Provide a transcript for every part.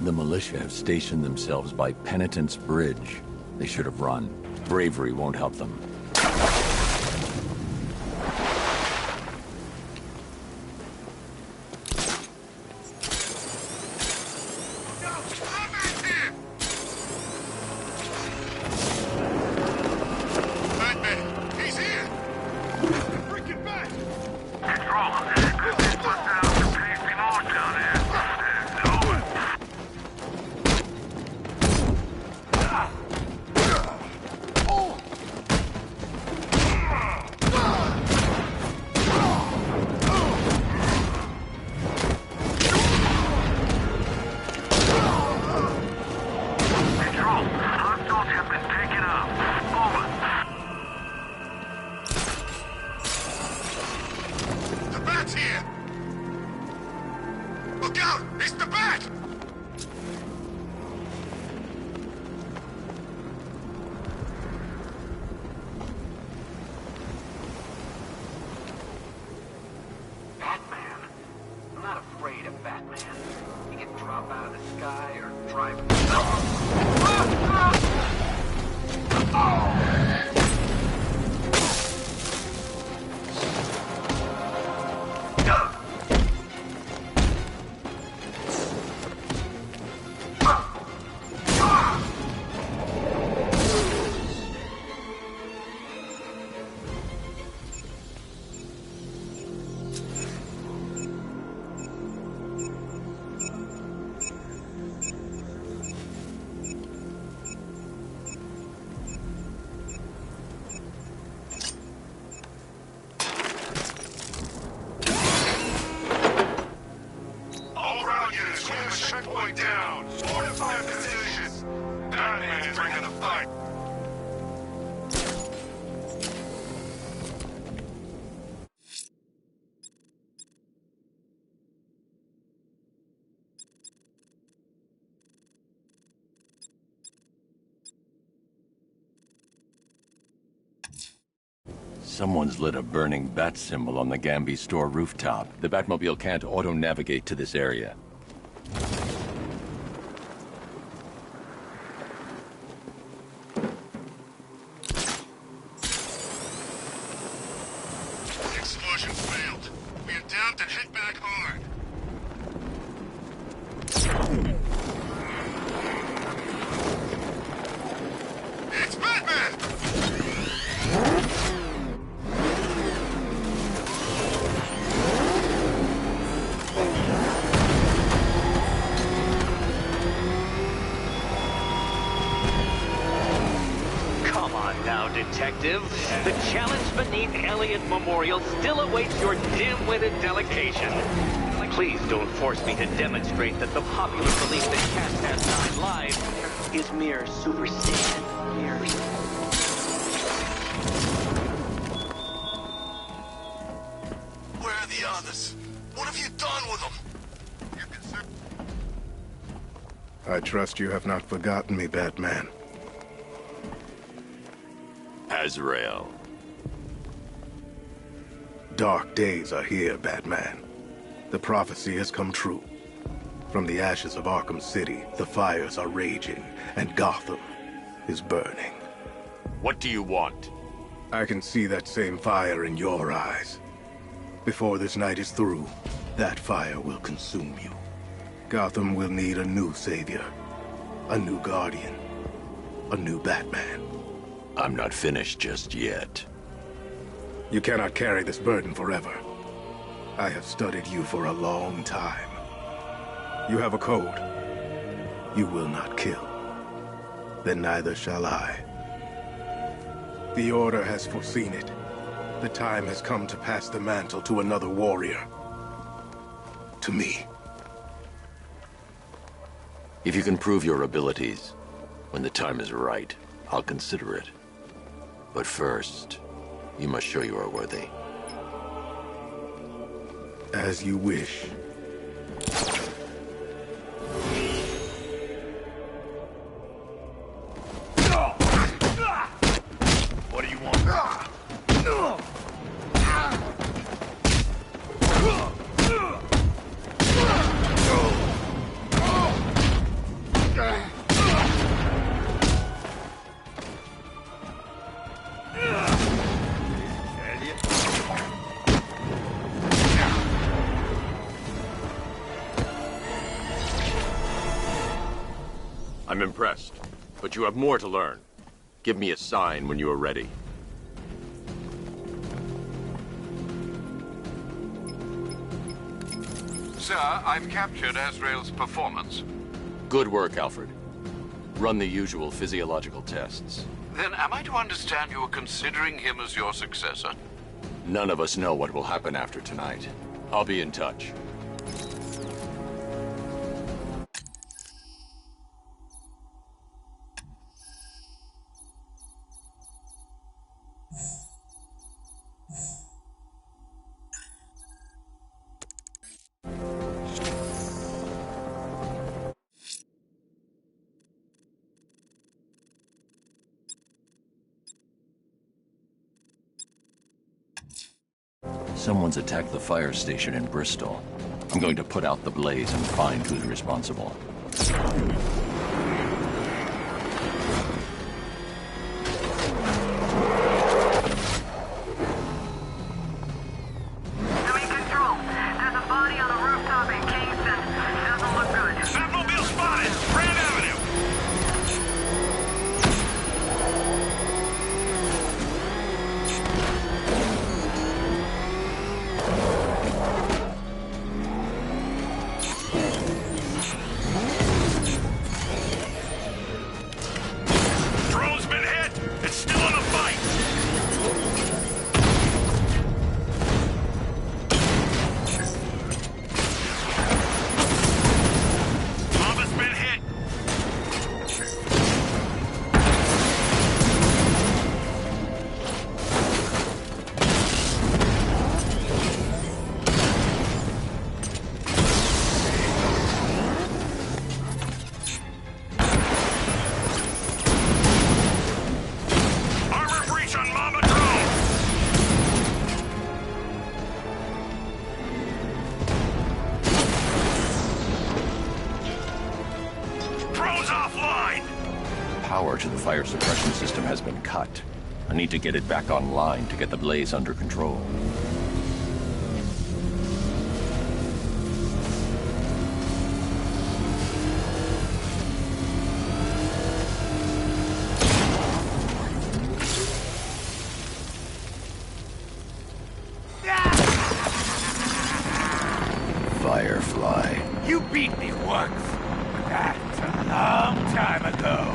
The militia have stationed themselves by Penitence Bridge. They should have run. Bravery won't help them. Someone's lit a burning bat symbol on the Gambi store rooftop. The Batmobile can't auto-navigate to this area. Explosion failed. We adapt and head back hard. It's Batman! Detective, the challenge beneath Elliott Memorial still awaits your dim-witted delegation. Please don't force me to demonstrate that the popular belief that Cass has 9 lives is mere superstition. Where are the others? What have you done with them? I trust you have not forgotten me, Batman. Azrael. Dark days are here, Batman. The prophecy has come true. From the ashes of Arkham City, the fires are raging, and Gotham is burning. What do you want? I can see that same fire in your eyes. Before this night is through, that fire will consume you. Gotham will need a new savior, a new guardian, a new Batman. I'm not finished just yet. You cannot carry this burden forever. I have studied you for a long time. You have a code. You will not kill. Then neither shall I. The Order has foreseen it. The time has come to pass the mantle to another warrior. To me. If you can prove your abilities, when the time is right, I'll consider it. But first, you must show you are worthy. As you wish. What do you want? I'm impressed, but you have more to learn. Give me a sign when you are ready. Sir, I've captured Azrael's performance. Good work, Alfred. Run the usual physiological tests. Then am I to understand you are considering him as your successor? None of us know what will happen after tonight. I'll be in touch. Someone's attacked the fire station in Bristol. I'm going to put out the blaze and find who's responsible. Doing control. There's a body on the rooftop in Kingston. Doesn't look good. Batmobile spotted! Grand Avenue! Drone's been hit! It's still in a fight! Mama's been hit! Armor breach on Mama Drone! Drone's offline! Power to the fire suppression system has been cut. I need to get it back online to get the blaze under control. Firefly. You beat me once, but that's a long time ago.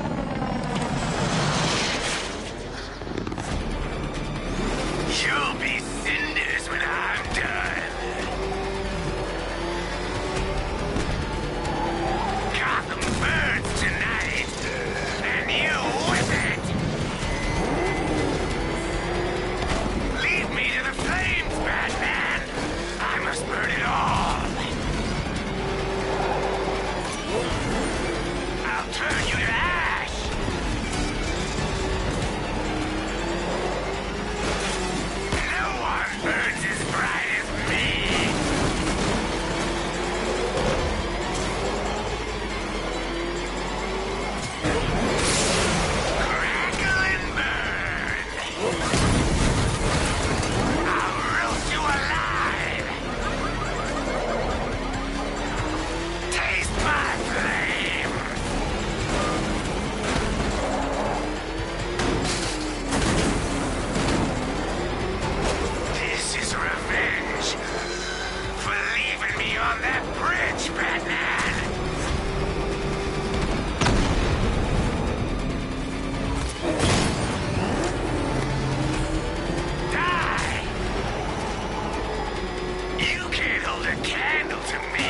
You'll be cinders when I'm done. Gotham burns tonight, and you with it. Lead me to the flames, Batman. I must burn it all. I'll turn you to ash! No one burns as bright as me! Crackle and burn! I'll roast you alive! Taste my flame! This is revenge for leaving me on that bridge, Batman! Die! You can't hold a candle to me!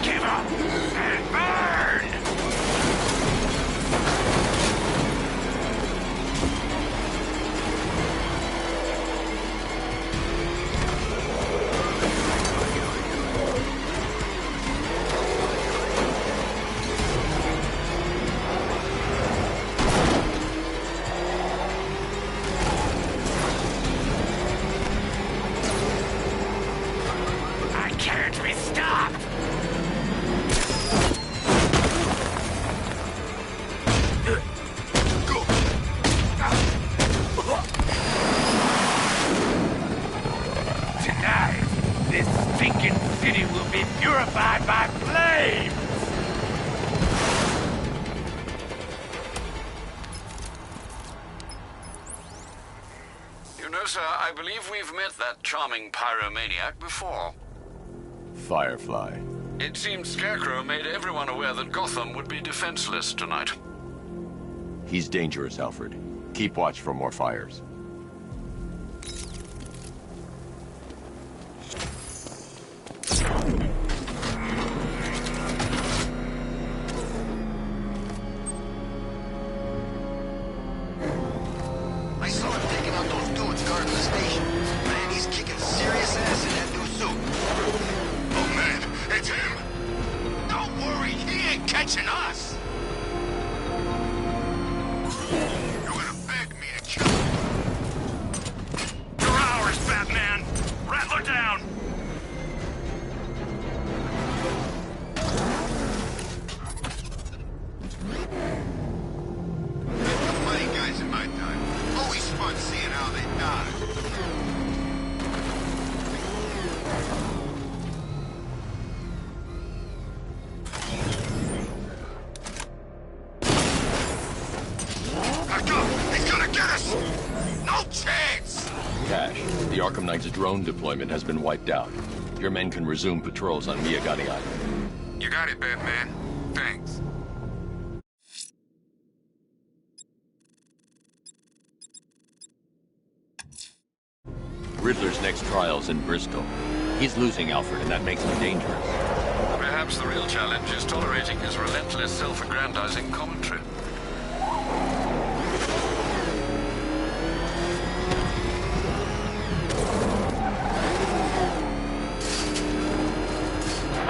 Give up and burn! I can't be stopped! This stinking city will be purified by flame! You know, sir, I believe we've met that charming pyromaniac before. Firefly. It seems Scarecrow made everyone aware that Gotham would be defenseless tonight. He's dangerous, Alfred. Keep watch for more fires. I saw him taking out those dudes guarding the station. Man, he's kicking serious ass in that new suit. Oh man, it's him! Don't worry, he ain't catching us! You're gonna beg me to kill him. You're ours, Batman! Rattler down! Plenty guys in my time. Always fun seeing how they die. Back up! He's gonna get us! No chance! Cash, the Arkham Knight's drone deployment has been wiped out. Your men can resume patrols on Miyagani Island. You got it, Batman. Thanks. Riddler's next trial's in Bristol. He's losing Alfred, and that makes him dangerous. Perhaps the real challenge is tolerating his relentless self-aggrandizing commentary.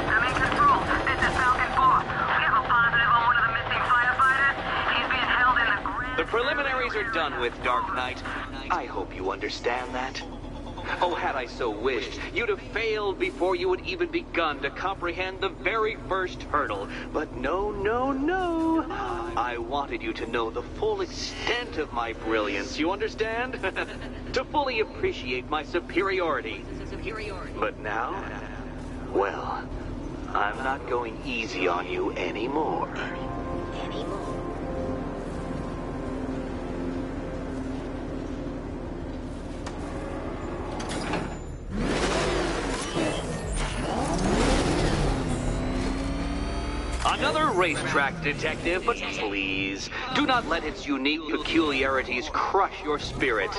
I'm in control. This is Falcon 4. We have a positive on one of the missing firefighters. He's being held in the Grand... The preliminaries are done with, Dark Knight. I hope you understand that. Oh, had I so wished, you'd have failed before you had even begun to comprehend the very first hurdle. But no, no, no. I wanted you to know the full extent of my brilliance, you understand? To fully appreciate my superiority. But now, well, I'm not going easy on you anymore. Another racetrack detective, but please, do not let its unique peculiarities crush your spirit.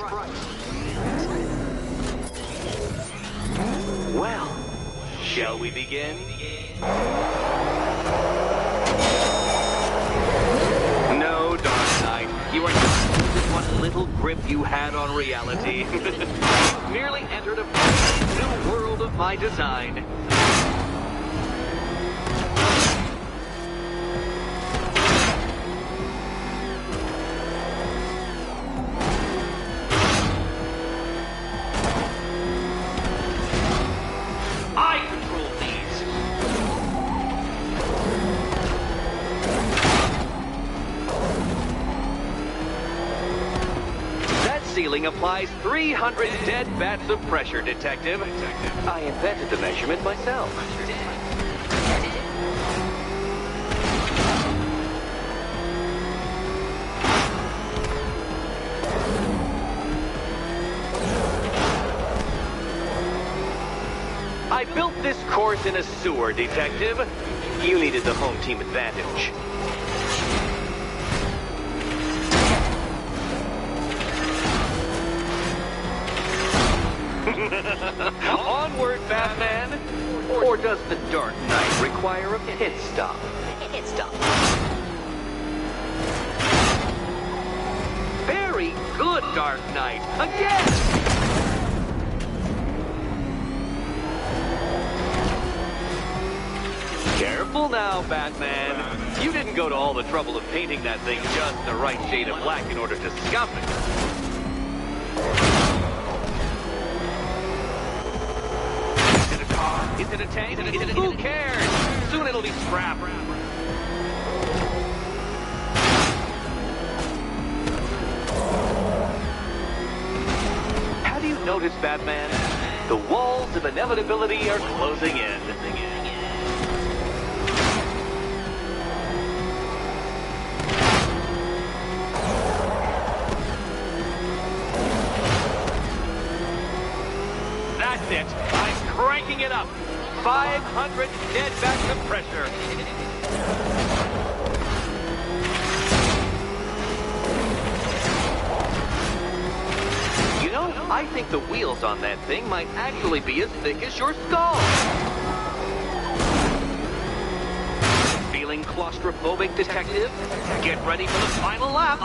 Well, shall we begin? No, Dark Knight, you are just losing what little grip you had on reality. Merely entered a new world of my design. I control these. That ceiling applies 300 dead bats of pressure, Detective. I invented the measurement myself. I built this course in a sewer, Detective. You needed the home team advantage. Onward, Batman! Or does the Dark Knight require a pit stop? Very good, Dark Knight. Again! Careful now, Batman. You didn't go to all the trouble of painting that thing just the right shade of black in order to scuff it. Is it a car? Is it a tank? Who cares? Soon it'll be scrap. Have you noticed, Batman? The walls of inevitability are closing in. That's it. I'm cranking it up. 500 dead backs of pressure. You know, I think the wheels on that thing might actually be as thick as your skull. Feeling claustrophobic, detective? Get ready for the final lap.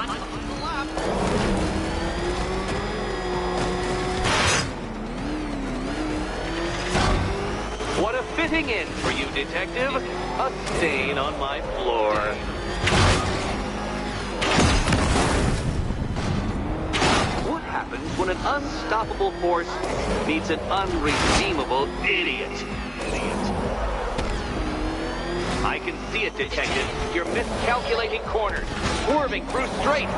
What a fitting end for you, detective. A stain on my floor. What happens when an unstoppable force meets an unredeemable idiot? I can see it, detective. You're miscalculating corners, swerving through straight.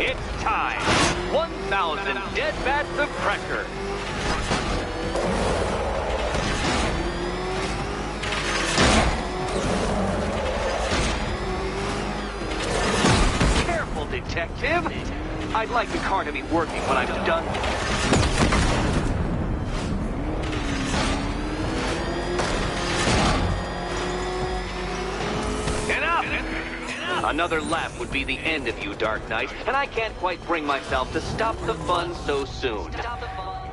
It's time. 1,000 dead bats of pressure. Careful, detective. I'd like the car to be working when I'm done. Another lap would be the end of you, Dark Knight, and I can't quite bring myself to stop the fun so soon.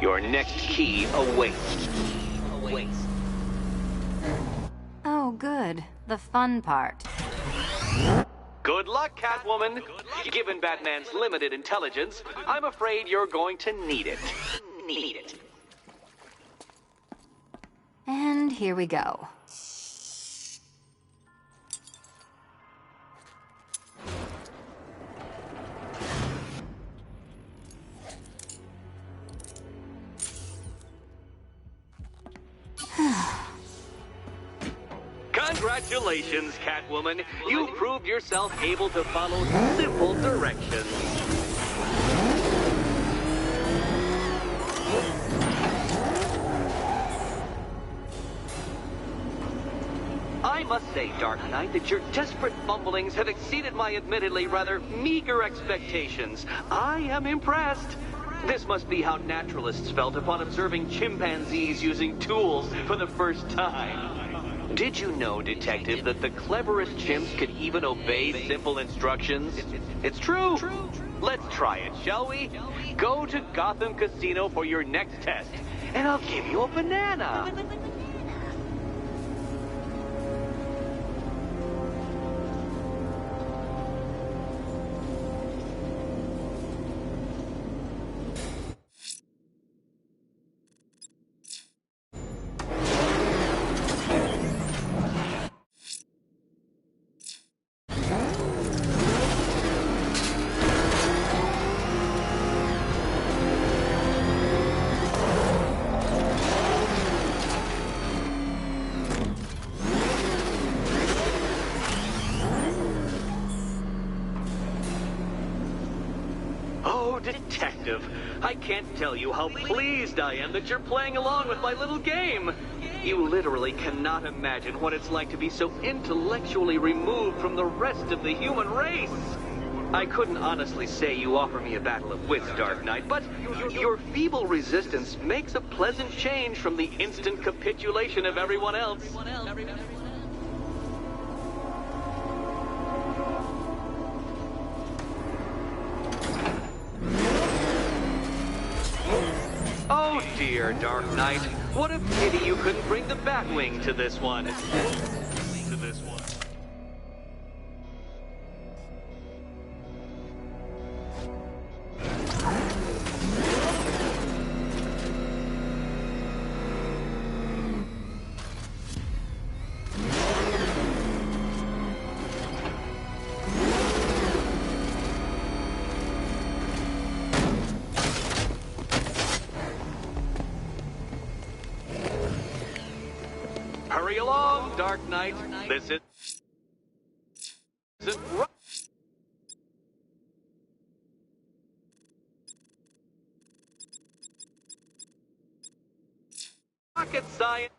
Your next key awaits. Oh, good. The fun part. Good luck, Catwoman. Given Batman's limited intelligence, I'm afraid you're going to need it. And here we go. Congratulations, Catwoman. You proved yourself able to follow simple directions. I must say, Dark Knight, that your desperate fumblings have exceeded my admittedly rather meager expectations. I am impressed. This must be how naturalists felt upon observing chimpanzees using tools for the first time. Did you know, Detective, that the cleverest chimps could even obey simple instructions? It's true. Let's try it, shall we? Go to Gotham Casino for your next test, and I'll give you a banana. Detective, I can't tell you how pleased I am that you're playing along with my little game. You literally cannot imagine what it's like to be so intellectually removed from the rest of the human race. I couldn't honestly say you offer me a battle of wits, Dark Knight, but your feeble resistance makes a pleasant change from the instant capitulation of everyone else. Oh dear, Dark Knight. What a pity you couldn't bring the Batwing to this one. Hurry along, Dark Knight. This is rocket science.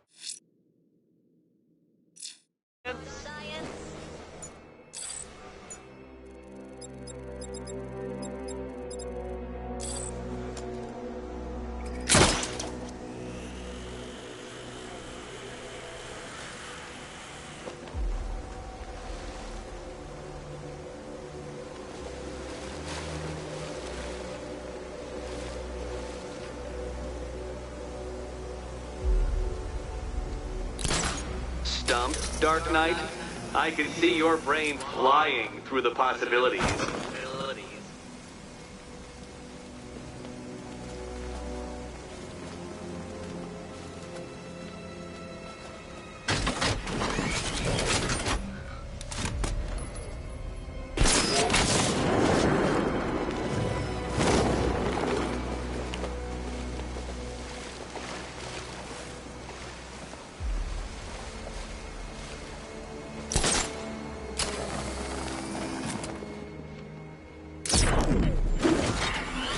Stumped, Dark Knight? I can see your brain flying through the possibilities.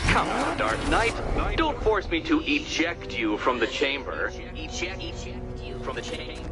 Come on, Dark Knight. Don't force me to eject you from the chamber. Eject you from the chamber.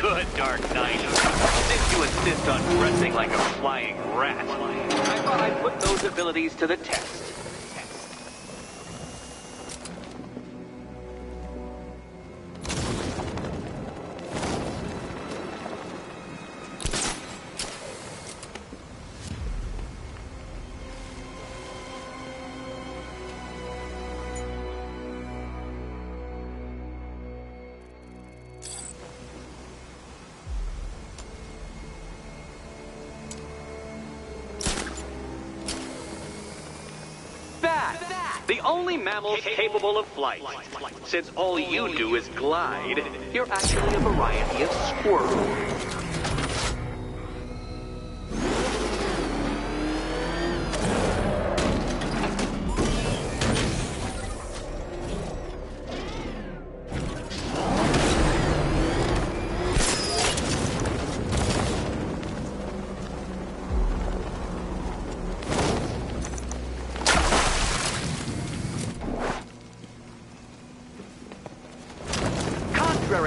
Good, Dark Knight. Since you insist on dressing like a flying rat, I thought I'd put those abilities to the test. The only mammals capable of flight. Since all you do is glide, you're actually a variety of squirrel.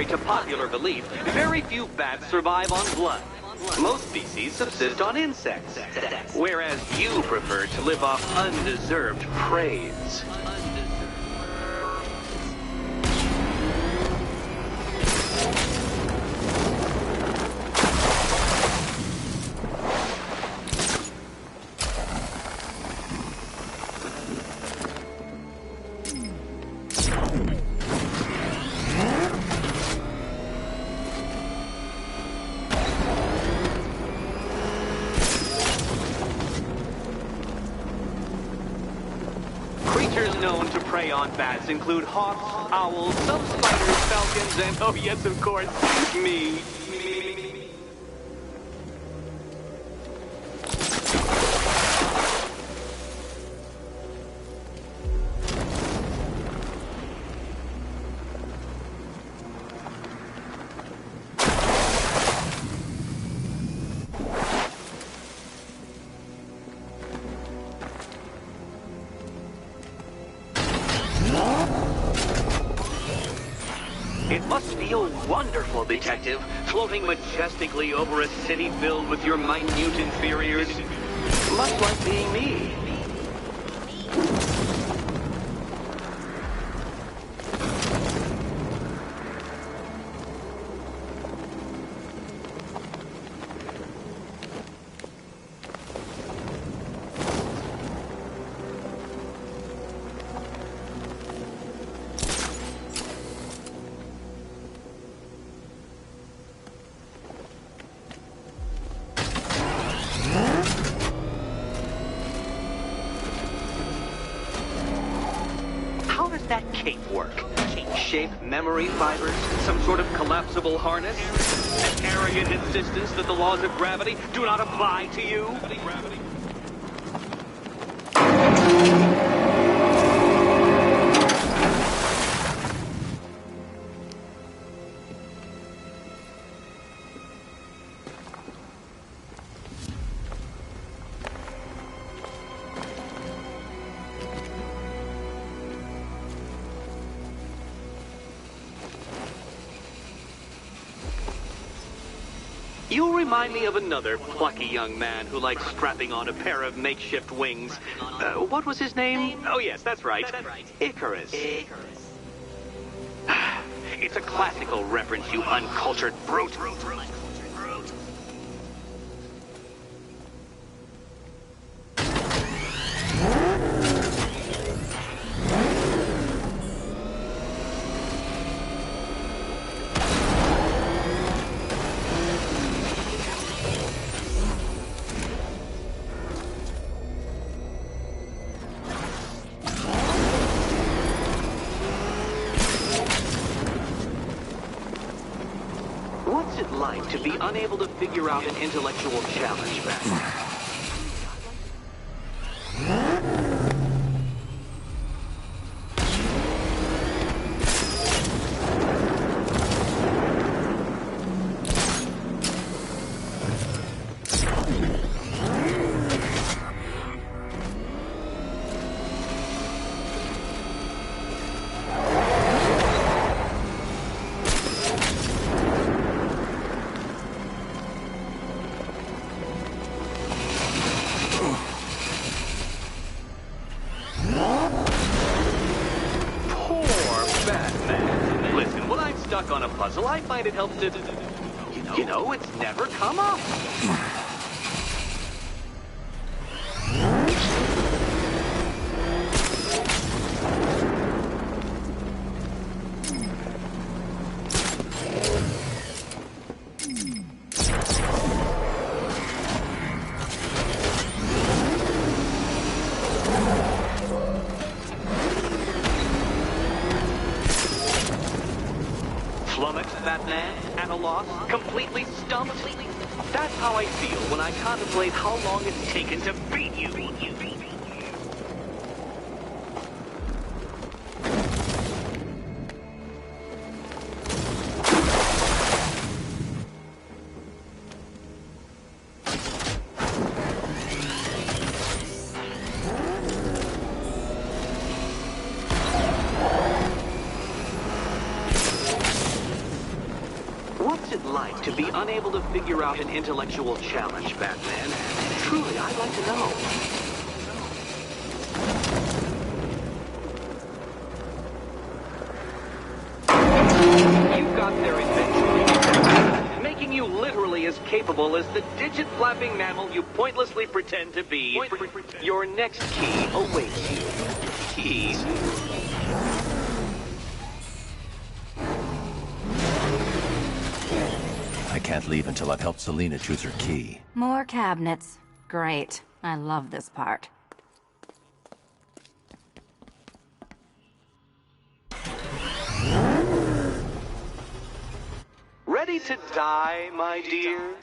Contrary to popular belief, very few bats survive on blood. Most species subsist on insects, whereas you prefer to live off undeserved praise. Creatures known to prey on bats include hawks, owls, some spiders, falcons, and, oh yes, of course, me. It must feel wonderful, Detective, floating majestically over a city filled with your minute inferiors. Much like being me. How does that cape work? Shape memory fibers? Some sort of collapsible harness? An arrogant insistence that the laws of gravity do not apply to you? You remind me of another plucky young man who likes strapping on a pair of makeshift wings. What was his name? Oh, yes, that's right. Icarus. It's a classical reference, you uncultured brute. What's it like to be unable to figure out an intellectual challenge, Batman? Stuck on a puzzle, I find it helps to, you know, it's never come up. Flummoxed, Batman, at a loss, completely stumped. That's how I feel when I contemplate how long it's taken to beat you. unable to figure out an intellectual challenge, Batman? Truly, I'd like to know. You got there eventually, making you literally as capable as the digit-flapping mammal you pointlessly pretend to be. Your next key awaits you. Keys. I can't leave until I've helped Selina choose her key. More cabinets. Great. I love this part. Ready to die, my dear?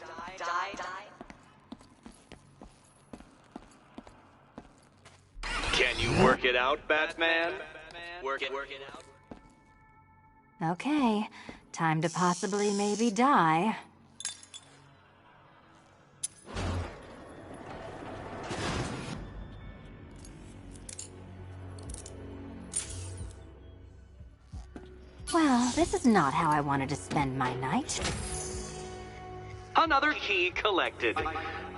Can you work it out, Batman? Work it out? Okay. Time to possibly maybe die. Well, this is not how I wanted to spend my night. Another key collected.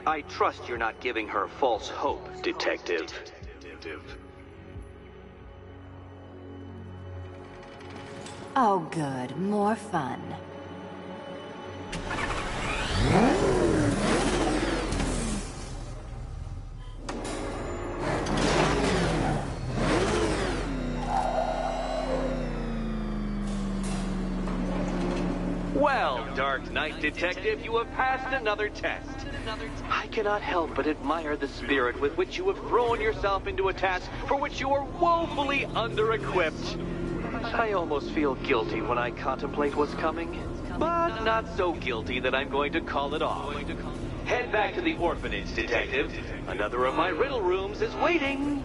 I trust you're not giving her false hope, Detective. Oh, good. More fun. Well, Dark Knight Detective, you have passed another test. I cannot help but admire the spirit with which you have thrown yourself into a task for which you are woefully under-equipped. I almost feel guilty when I contemplate what's coming, but not so guilty that I'm going to call it off. Head back to the orphanage, Detective. Another of my riddle rooms is waiting.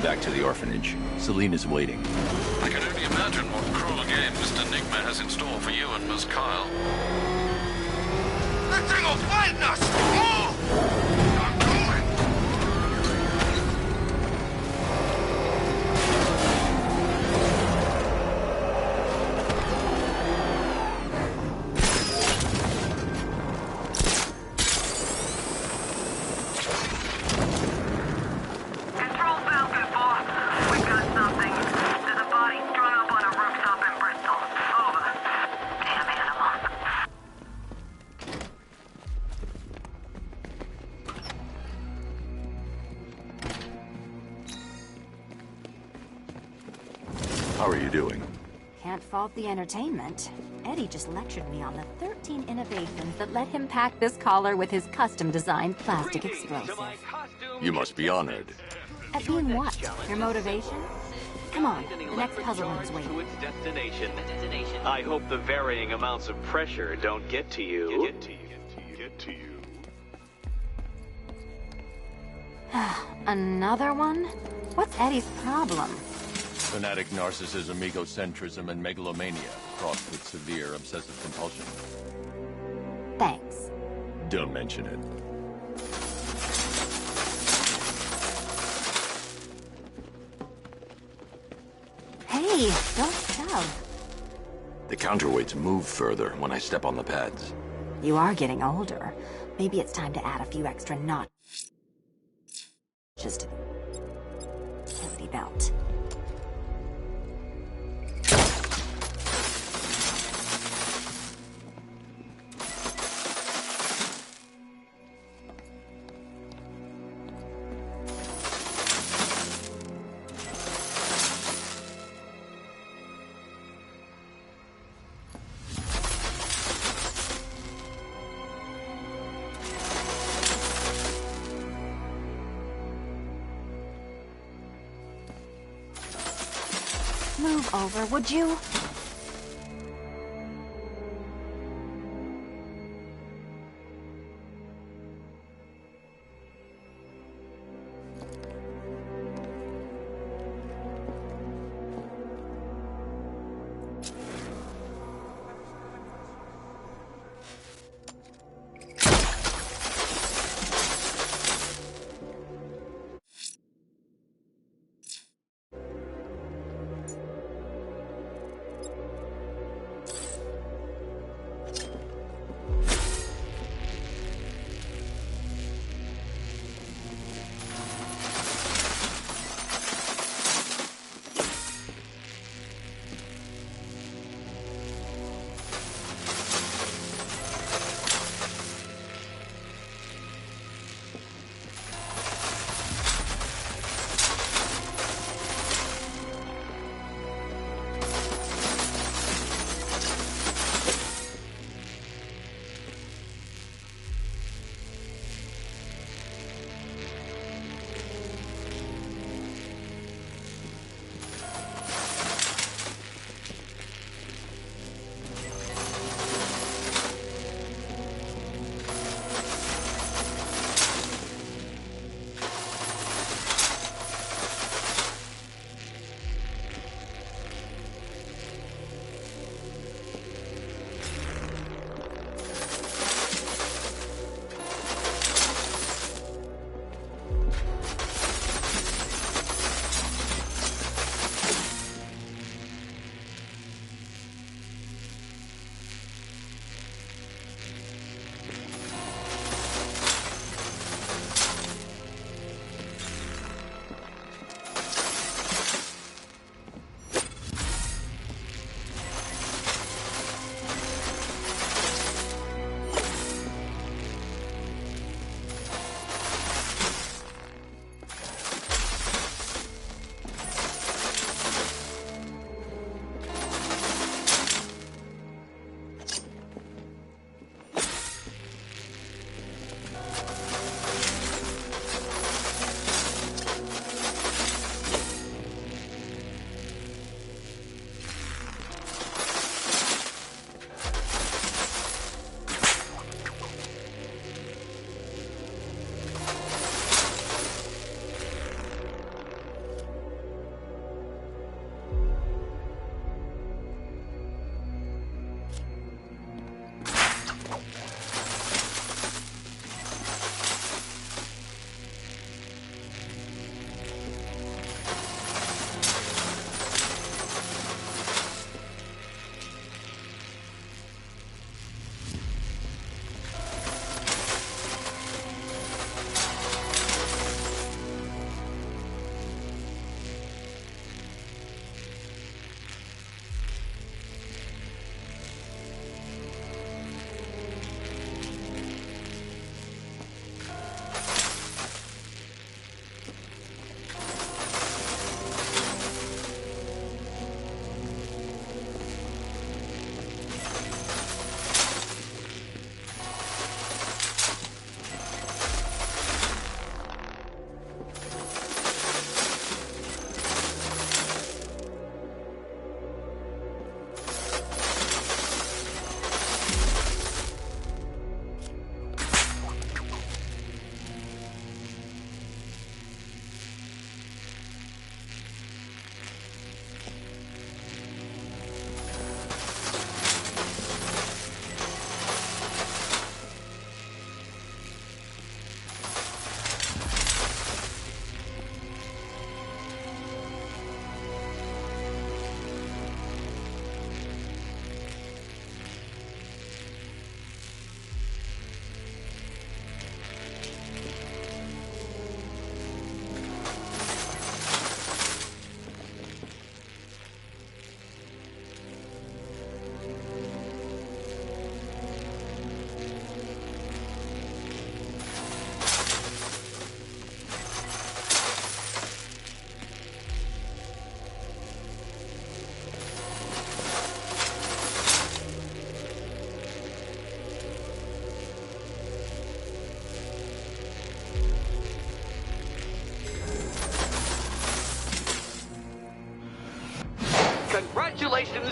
Back to the orphanage. Selina's waiting. I can only imagine what cruel game Mr. Nigma has in store for you and Miss Kyle. That thing will find us! Move! I'm going! How are you doing? Can't fault the entertainment. Eddie just lectured me on the 13 innovations that let him pack this collar with his custom-designed plastic explosive. You must be honored. At being what? Your motivation? Come on, the next puzzle room's waiting. To its destination. I hope the varying amounts of pressure don't get to you. Another one? What's Eddie's problem? Fanatic narcissism, egocentrism, and megalomania, crossed with severe obsessive compulsion. Thanks. Don't mention it. Hey, don't shove. The counterweights move further when I step on the pads. You are getting older. Maybe it's time to add a few extra notches to the utility belt. move over, would you?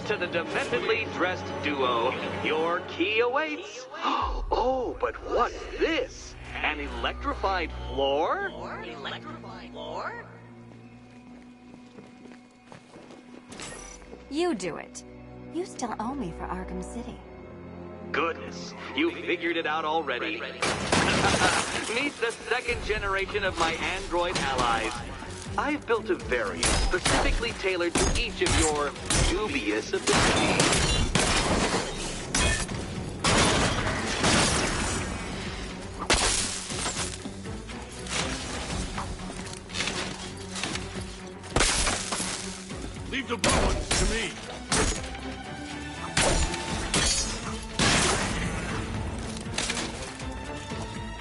to the dementedly dressed duo. Your key awaits. Oh, but what's this? An electrified floor? You do it. You still owe me for Arkham City. Goodness, you figured it out already. Meet the second generation of my android allies. I've built a variant specifically tailored to each of your dubious abilities. Leave the blue ones to me.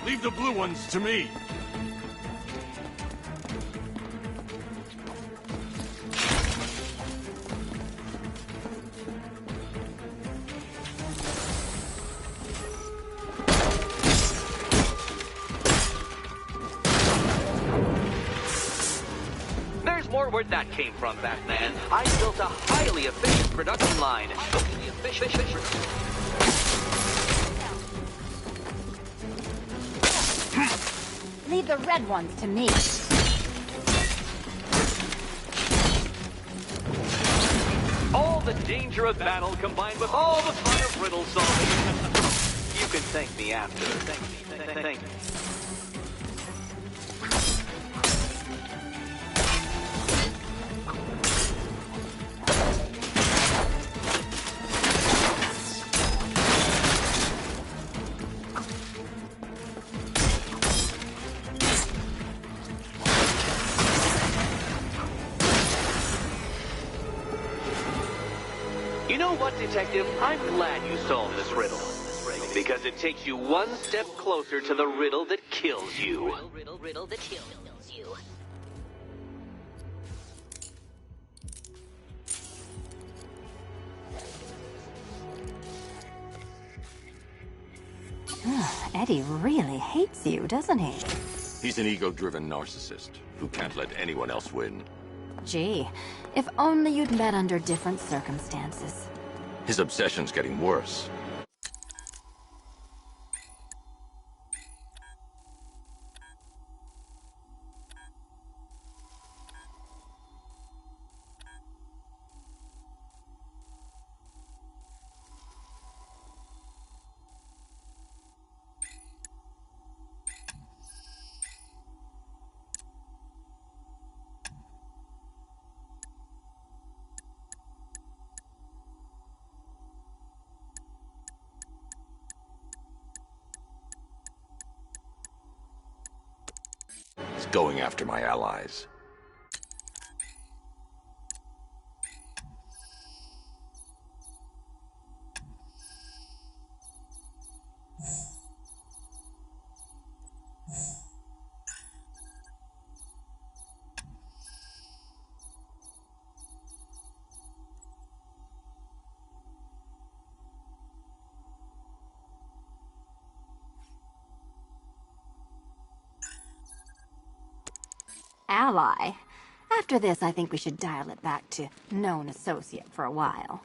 Leave the blue ones to me. There's more where that came from, Batman. I built a highly efficient production line. Leave the red ones to me. All the danger of battle combined with all the fun of riddle solving. You can thank me after. Thank me. You know what, Detective? I'm glad you solved this riddle. Because it takes you one step closer to the riddle that kills you. Riddle that kills you. Eddie really hates you, doesn't he? He's an ego-driven narcissist who can't let anyone else win. Gee, if only you'd met under different circumstances. His obsession's getting worse. He's going after my allies. Ally. After this, I think we should dial it back to known associate for a while.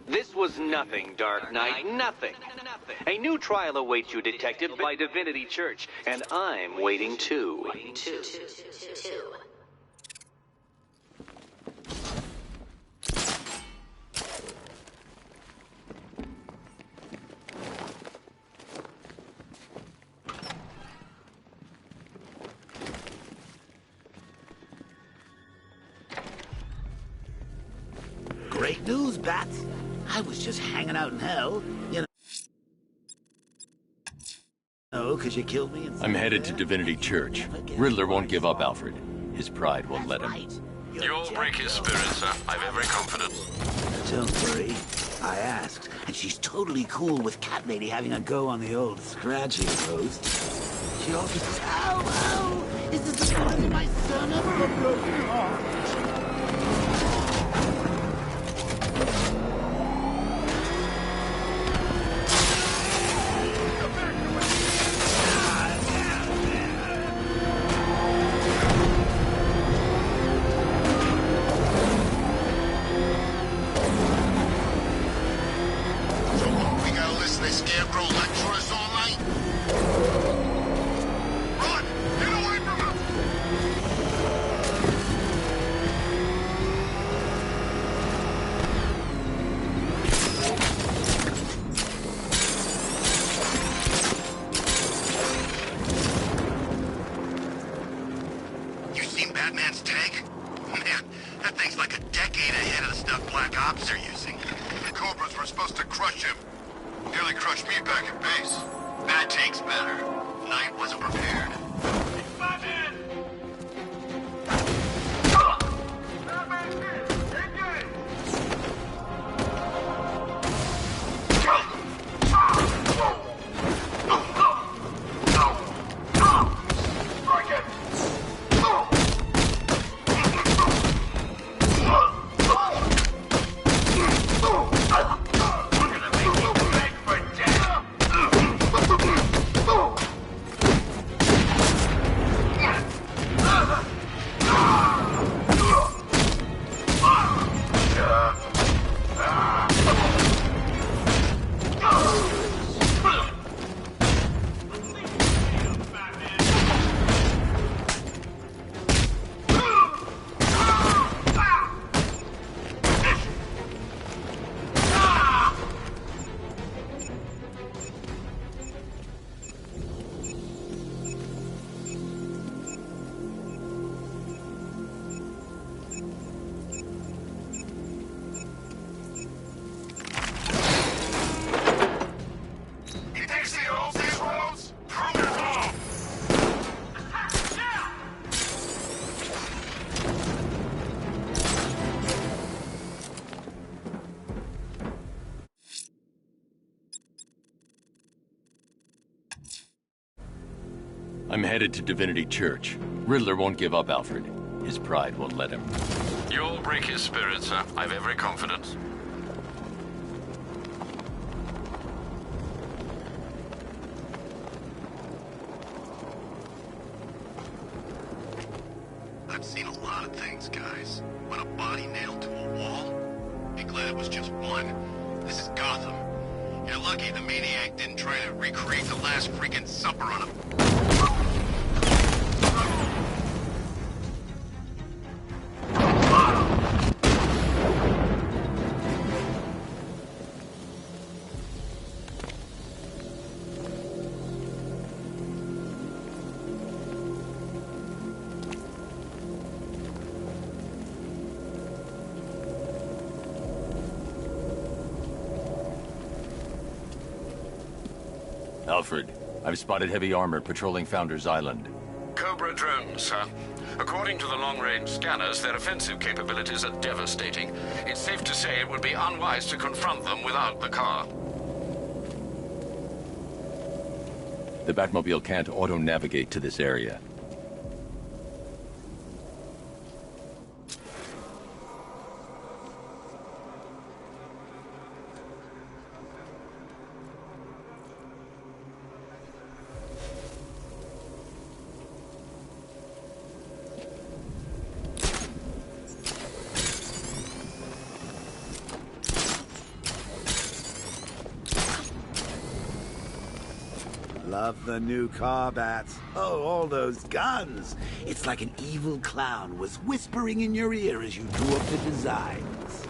This was nothing, Dark Knight, nothing. A new trial awaits you, Detective, by Divinity Church, and I'm waiting too. Great news, Bats. I was just hanging out in hell, you know, because you killed me. I'm headed to Divinity Church. Riddler won't give up, Alfred. His pride won't let him. You'll break his spirit, sir. I've every confidence. Don't worry. I asked, and she's totally cool with Cat Lady having a go on the old scratchy post. She also says, ow, ow! Is this the kind my son ever a broken heart? Batman's tank? Man, that thing's like a decade ahead of the stuff Black Ops are using. The Cobras were supposed to crush him. Nearly crushed me back at base. That tank's better. Knight wasn't prepared. Batman! Batman's here! Engage! Strike it! I'm headed to Divinity Church. Riddler won't give up, Alfred. His pride won't let him. You'll break his spirit, sir. I've every confidence. I've seen a lot of things, guys. But a body nailed to a wall? Be glad it was just one. This is Gotham. You're lucky the maniac didn't try to recreate the last freaking supper on him. Alfred, I've spotted heavy armor patrolling Founders Island. Cobra drones, sir. According to the long-range scanners, their offensive capabilities are devastating. It's safe to say it would be unwise to confront them without the car. The Batmobile can't auto-navigate to this area. Love the new car bats. Oh, all those guns. It's like an evil clown was whispering in your ear as you drew up the designs.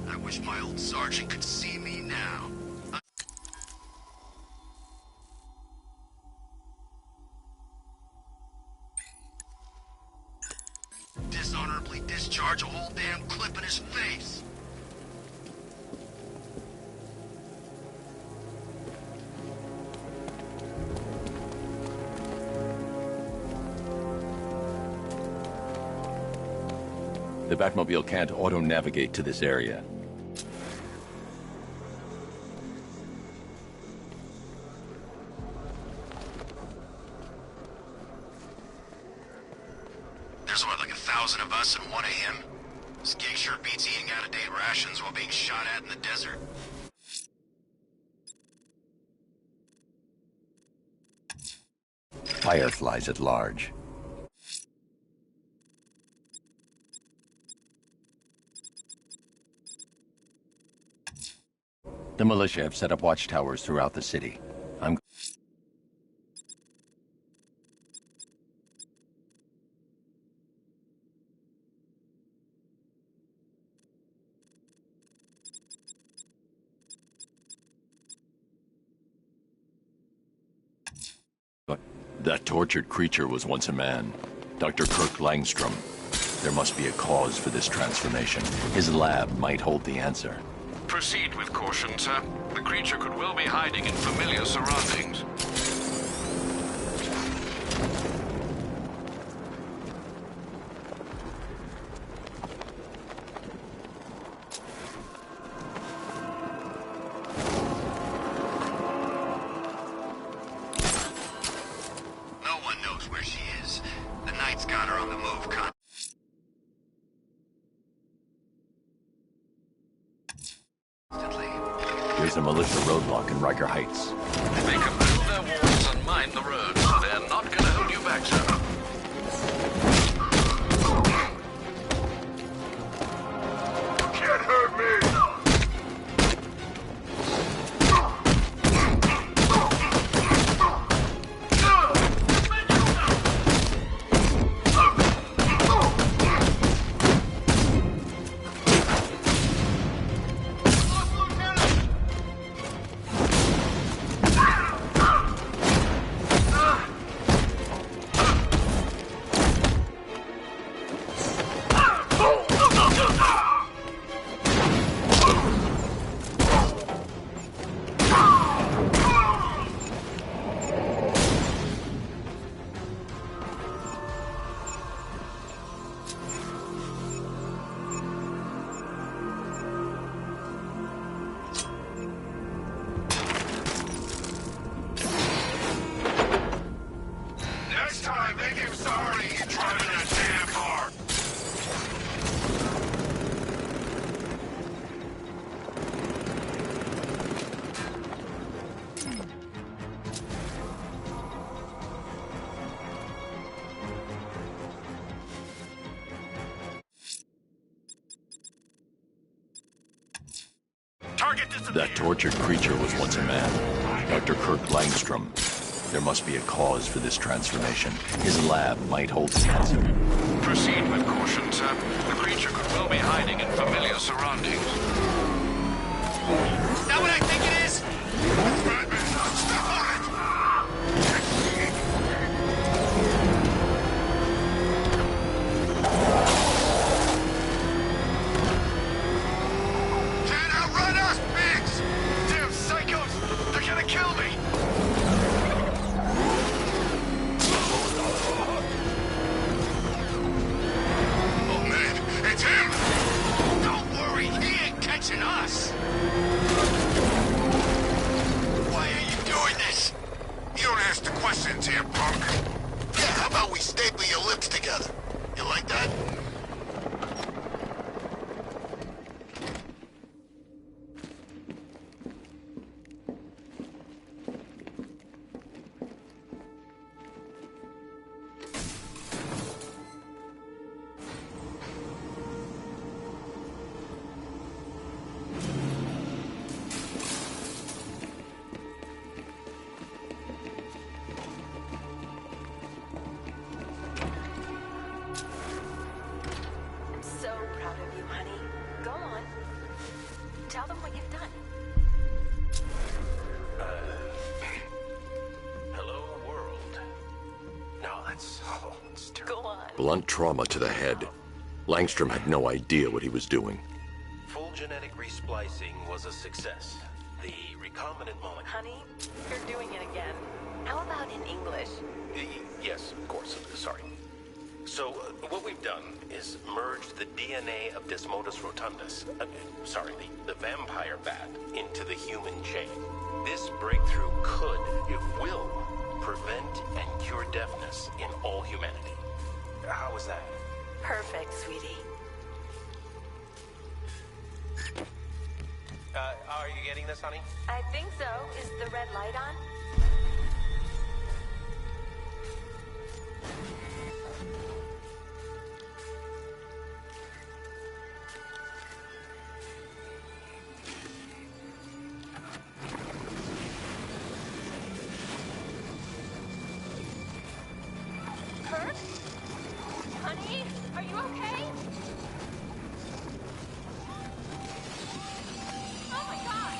I wish my old sergeant could see me now. Dishonorably discharge a whole damn clip in his face. The Batmobile can't auto-navigate to this area. There's what, like 1,000 of us and one of him? This gig sure beats eating out-of-date rations while being shot at in the desert. Fireflies at large. The militia have set up watchtowers throughout the city. I'm... That tortured creature was once a man. Dr. Kirk Langstrom. There must be a cause for this transformation. His lab might hold the answer. Proceed with caution, sir. The creature could well be hiding in familiar surroundings. No one knows where she is. The Knight's got her on the move constantly. There's a militia roadblock in Riker Heights. They can build their walls and mine the roads. They're not gonna hold you back, sir. Can't hurt me! Next time, make him sorry he's driving that damn car! Target disappeared. That tortured creature was once a man. Dr. Kirk Langstrom. There must be a cause for this transformation. His lab might hold the answer. Proceed with caution, sir. The creature could well be hiding in familiar surroundings. Is that what I think it is? Batman, stop it! Can't outrun us, pigs! Damn psychos! They're gonna kill me! Oh man, it's him! Don't worry, he ain't catching us! Why are you doing this? You don't ask the questions here, punk. Yeah, how about we staple your lips together? You like that? So proud of you, honey. Go on. Tell them what you've done. Hello, world. No, that's terrible. Go on. Blunt trauma to the head. Langstrom had no idea what he was doing. Full genetic resplicing was a success. The recombinant molecule. Honey, you're doing it again. How about in English? Yes, of course. Sorry. So, what we've done is merged the DNA of Desmodus rotundus, the vampire bat, into the human chain. This breakthrough could, it will, prevent and cure deafness in all humanity. How is that? Perfect, sweetie. Are you getting this, honey? I think so. Is the red light on? Kurt? Honey, are you okay? Oh my God!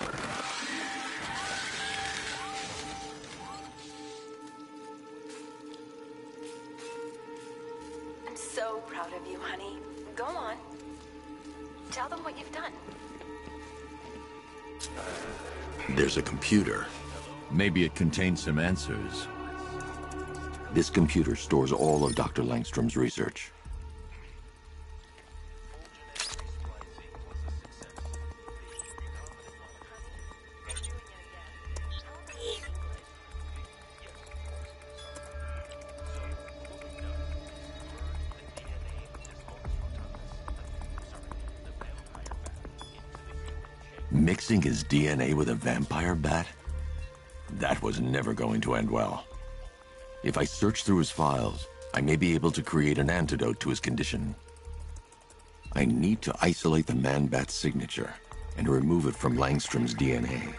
Kurt! of you, honey. Go on. Tell them what you've done. There's a computer. Maybe it contains some answers. This computer stores all of Dr. Langstrom's research. Mixing his DNA with a vampire bat? That was never going to end well. If I search through his files, I may be able to create an antidote to his condition. I need to isolate the man-bat's signature and remove it from Langstrom's DNA.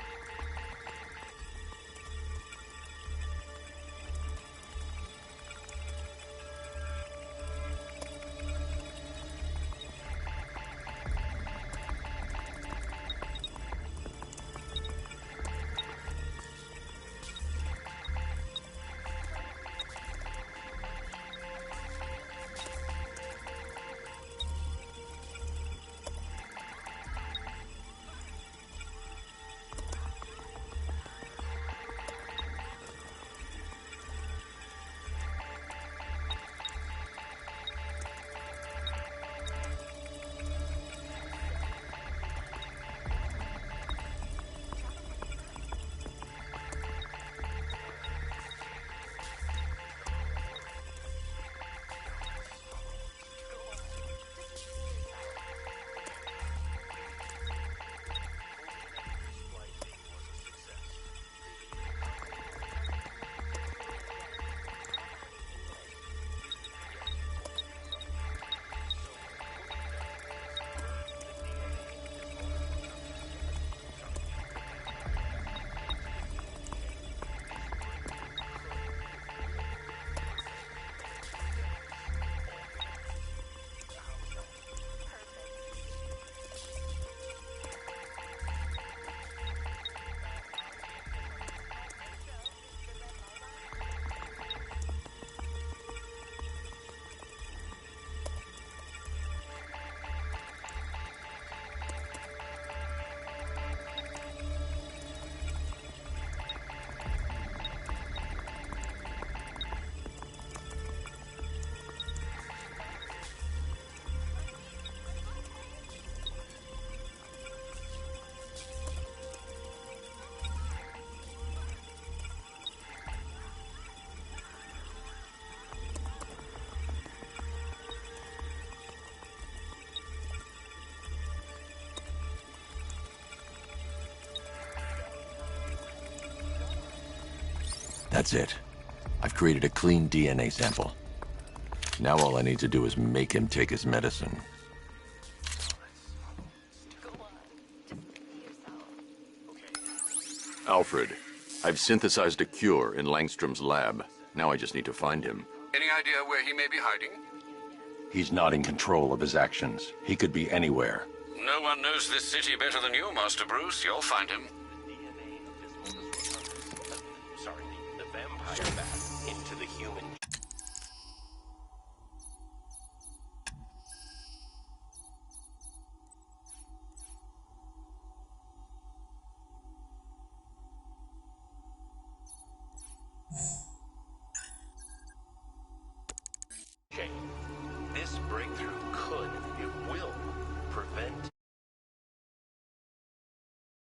That's it. I've created a clean DNA sample. Now all I need to do is make him take his medicine. Alfred, I've synthesized a cure in Langstrom's lab. Now I just need to find him. Any idea where he may be hiding? He's not in control of his actions. He could be anywhere. No one knows this city better than you, Master Bruce. You'll find him.